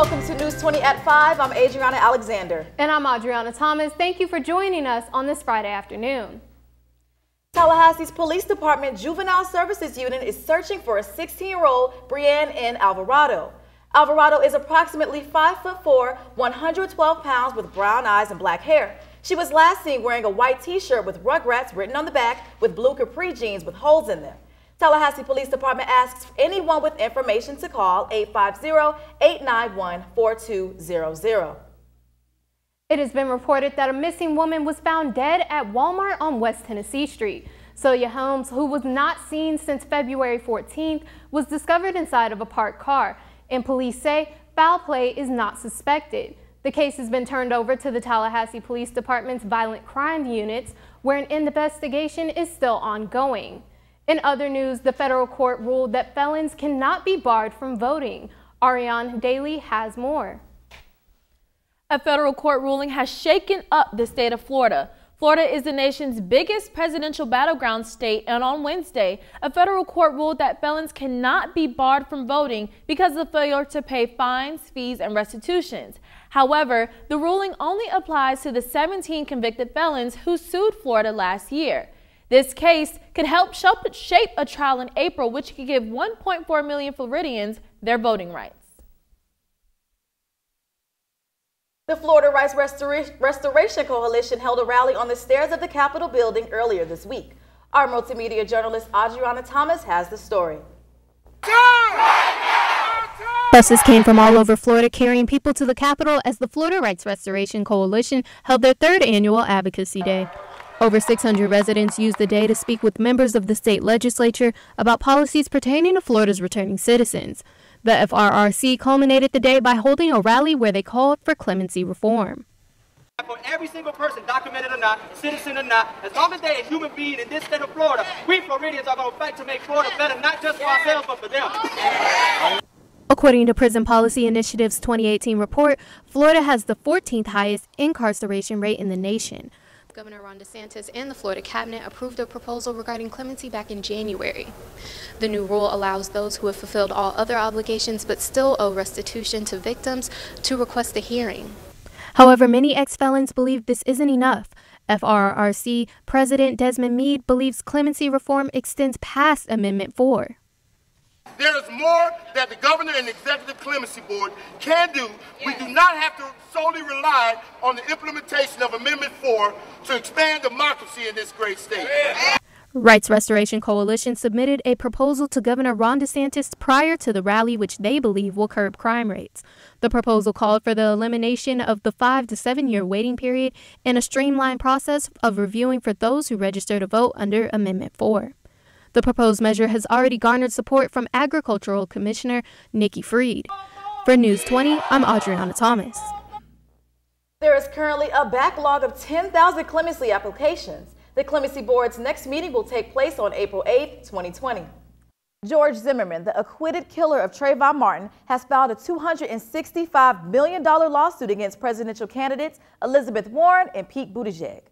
Welcome to News 20 at 5. I'm Adriana Alexander. And I'm Adriana Thomas. Thank you for joining us on this Friday afternoon. Tallahassee's Police Department Juvenile Services Unit is searching for a 16-year-old Brianne N. Alvarado. Alvarado is approximately 5'4", 112 pounds with brown eyes and black hair. She was last seen wearing a white t-shirt with Rugrats written on the back with blue capri jeans with holes in them. Tallahassee Police Department asks anyone with information to call 850-891-4200. It has been reported that a missing woman was found dead at Walmart on West Tennessee Street. Celia Holmes, who was not seen since February 14th, was discovered inside of a parked car, and police say foul play is not suspected. The case has been turned over to the Tallahassee Police Department's Violent Crime Units, where an investigation is still ongoing. In other news, the federal court ruled that felons cannot be barred from voting. Ariane Daly has more. A federal court ruling has shaken up the state of Florida. Florida is the nation's biggest presidential battleground state, and on Wednesday, a federal court ruled that felons cannot be barred from voting because of failure to pay fines, fees, and restitutions. However, the ruling only applies to the 17 convicted felons who sued Florida last year. This case could help shape a trial in April, which could give 1.4 million Floridians their voting rights. The Florida Rights Restoration Coalition held a rally on the stairs of the Capitol building earlier this week. Our multimedia journalist Adriana Thomas has the story. Buses came from all over Florida carrying people to the Capitol as the Florida Rights Restoration Coalition held their third annual Advocacy Day. Over 600 residents used the day to speak with members of the state legislature about policies pertaining to Florida's returning citizens. The FRRC culminated the day by holding a rally where they called for clemency reform. For every single person, documented or not, citizen or not, as long as they're a human being in this state of Florida, we Floridians are going to fight to make Florida better, not just for ourselves, but for them. According to Prison Policy Initiative's 2018 report, Florida has the 14th highest incarceration rate in the nation. Governor Ron DeSantis and the Florida cabinet approved a proposal regarding clemency back in January. The new rule allows those who have fulfilled all other obligations but still owe restitution to victims to request a hearing. However, many ex-felons believe this isn't enough. FRRC President Desmond Meade believes clemency reform extends past Amendment 4. There is more that the governor and the executive clemency board can do. We do not have to solely rely on the implementation of Amendment 4 to expand democracy in this great state. Rights Restoration Coalition submitted a proposal to Governor Ron DeSantis prior to the rally, which they believe will curb crime rates. The proposal called for the elimination of the 5 to 7 year waiting period and a streamlined process of reviewing for those who register to vote under Amendment 4. The proposed measure has already garnered support from Agricultural Commissioner Nikki Freed. For News 20, I'm Adriana Thomas. There is currently a backlog of 10,000 clemency applications. The Clemency Board's next meeting will take place on April 8, 2020. George Zimmerman, the acquitted killer of Trayvon Martin, has filed a $265 million lawsuit against presidential candidates Elizabeth Warren and Pete Buttigieg.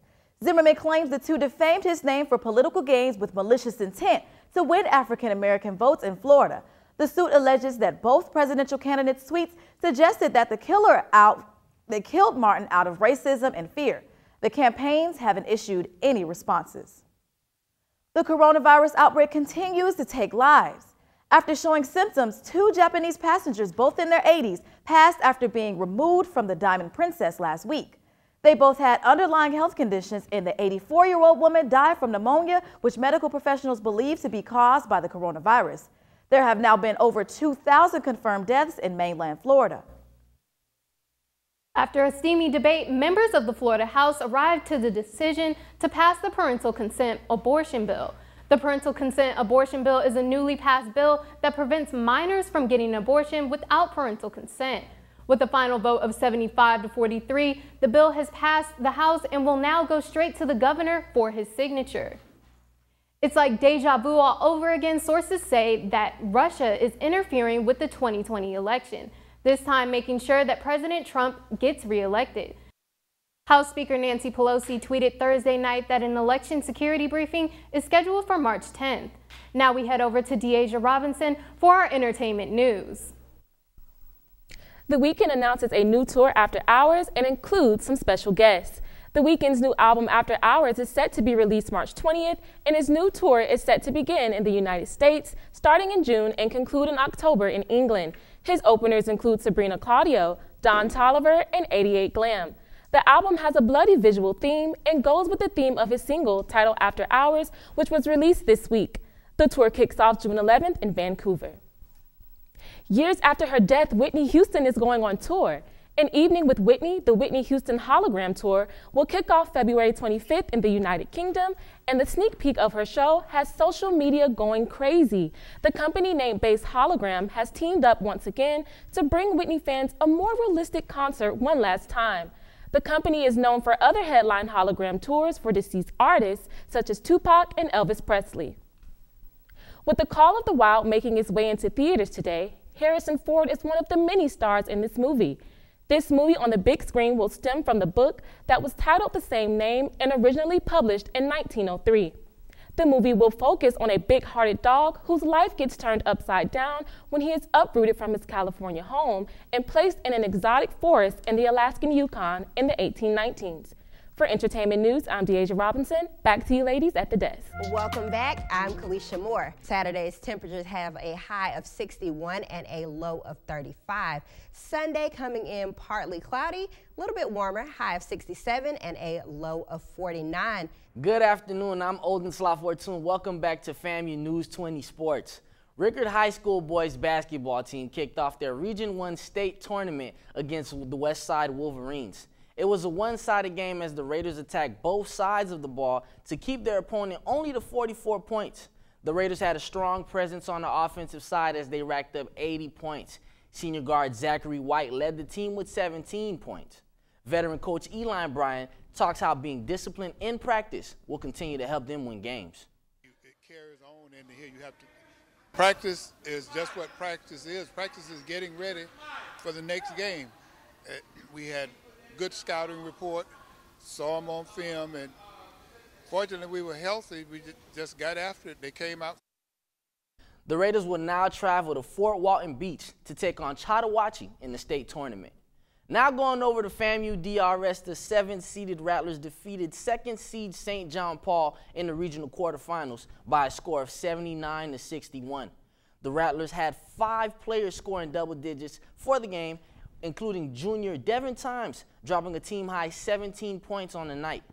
Zimmerman claims the two defamed his name for political gains with malicious intent to win African-American votes in Florida. The suit alleges that both presidential candidates' tweets suggested that they killed Martin out of racism and fear. The campaigns haven't issued any responses. The coronavirus outbreak continues to take lives. After showing symptoms, 2 Japanese passengers, both in their 80s, passed after being removed from the Diamond Princess last week. They both had underlying health conditions, and the 84-year-old woman died from pneumonia, which medical professionals believe to be caused by the coronavirus. There have now been over 2,000 confirmed deaths in mainland Florida. After a steamy debate, members of the Florida House arrived to the decision to pass the parental consent abortion bill. The parental consent abortion bill is a newly passed bill that prevents minors from getting an abortion without parental consent. With a final vote of 75 to 43, the bill has passed the House and will now go straight to the governor for his signature. It's like deja vu all over again. Sources say that Russia is interfering with the 2020 election, this time making sure that President Trump gets reelected. House Speaker Nancy Pelosi tweeted Thursday night that an election security briefing is scheduled for March 10th. Now we head over to Deasia Robinson for our entertainment news. The Weeknd announces a new tour After Hours and includes some special guests. The Weeknd's new album After Hours is set to be released March 20th, and his new tour is set to begin in the United States, starting in June and conclude in October in England. His openers include Sabrina Claudio, Don Toliver, and 88 Glam. The album has a bloody visual theme and goes with the theme of his single titled After Hours, which was released this week. The tour kicks off June 11th in Vancouver. Years after her death, Whitney Houston is going on tour. An Evening with Whitney, the Whitney Houston Hologram Tour, will kick off February 25th in the United Kingdom, and the sneak peek of her show has social media going crazy. The company named Base Hologram has teamed up once again to bring Whitney fans a more realistic concert one last time. The company is known for other headline hologram tours for deceased artists such as Tupac and Elvis Presley. With The Call of the Wild making its way into theaters today, Harrison Ford is one of the many stars in this movie. This movie on the big screen will stem from the book that was titled the same name and originally published in 1903. The movie will focus on a big-hearted dog whose life gets turned upside down when he is uprooted from his California home and placed in an exotic forest in the Alaskan Yukon in the 1819s. For entertainment news, I'm Deasia Robinson. Back to you ladies at the desk. Welcome back. I'm Kalisha Moore. Saturday's temperatures have a high of 61 and a low of 35. Sunday coming in partly cloudy, a little bit warmer, high of 67 and a low of 49. Good afternoon. I'm Olden Slafortune. Welcome back to FAMU News 20 Sports. Rickard High School boys basketball team kicked off their Region 1 state tournament against the West Side Wolverines. It was a one-sided game as the Raiders attacked both sides of the ball to keep their opponent only to 44 points. The Raiders had a strong presence on the offensive side as they racked up 80 points. Senior guard Zachary White led the team with 17 points. Veteran coach Eli Bryant talks how being disciplined in practice will continue to help them win games. It carries on into here. You have to practice is just what practice is. Practice is getting ready for the next game. We had good scouting report, saw them on film, and fortunately we were healthy. We just got after it. They came out. The Raiders will now travel to Fort Walton Beach to take on Chattahoochee in the state tournament. Now going over to FAMU DRS, the 7th-seeded Rattlers defeated 2nd seed St. John Paul in the regional quarterfinals by a score of 79-61. The Rattlers had 5 players scoring double digits for the game, including junior Devin Times, dropping a team-high 17 points on the night.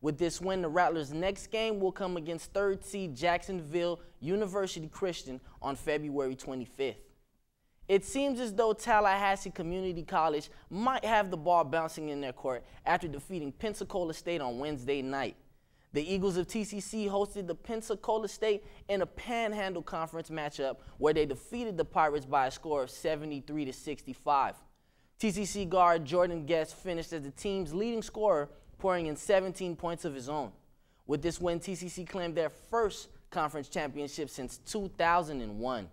With this win, the Rattlers' next game will come against 3rd seed Jacksonville University Christian on February 25th. It seems as though Tallahassee Community College might have the ball bouncing in their court after defeating Pensacola State on Wednesday night. The Eagles of TCC hosted the Pensacola State in a Panhandle Conference matchup where they defeated the Pirates by a score of 73-65. TCC guard Jordan Guest finished as the team's leading scorer, pouring in 17 points of his own. With this win, TCC claimed their first conference championship since 2001.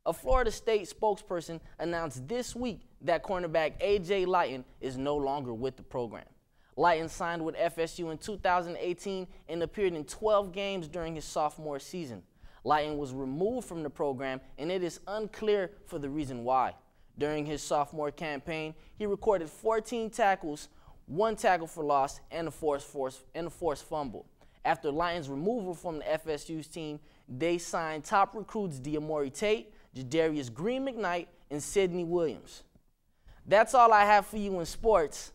A Florida State spokesperson announced this week that cornerback A.J. Lighton is no longer with the program. Lighton signed with FSU in 2018 and appeared in 12 games during his sophomore season. Lighton was removed from the program, and it is unclear for the reason why. During his sophomore campaign, he recorded 14 tackles, 1 tackle for loss, and a forced fumble. After Lighton's removal from the FSU's team, they signed top recruits Diamori Tate, Jadarius Green McKnight, and Sidney Williams. That's all I have for you in sports.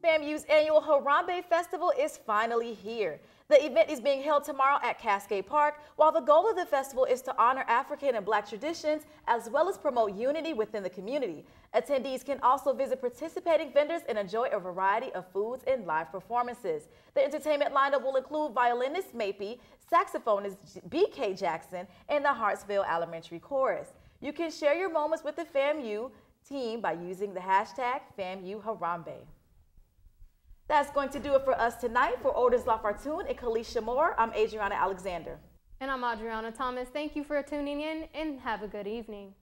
FAMU's annual Harambe Festival is finally here. The event is being held tomorrow at Cascade Park, while the goal of the festival is to honor African and Black traditions as well as promote unity within the community. Attendees can also visit participating vendors and enjoy a variety of foods and live performances. The entertainment lineup will include violinist Mapey, saxophonist B.K. Jackson, and the Hartsville Elementary Chorus. You can share your moments with the FAMU team by using the hashtag FAMUHarambe. That's going to do it for us tonight. For Odin Lafartune and Kalisha Moore, I'm Adriana Alexander. And I'm Adriana Thomas. Thank you for tuning in and have a good evening.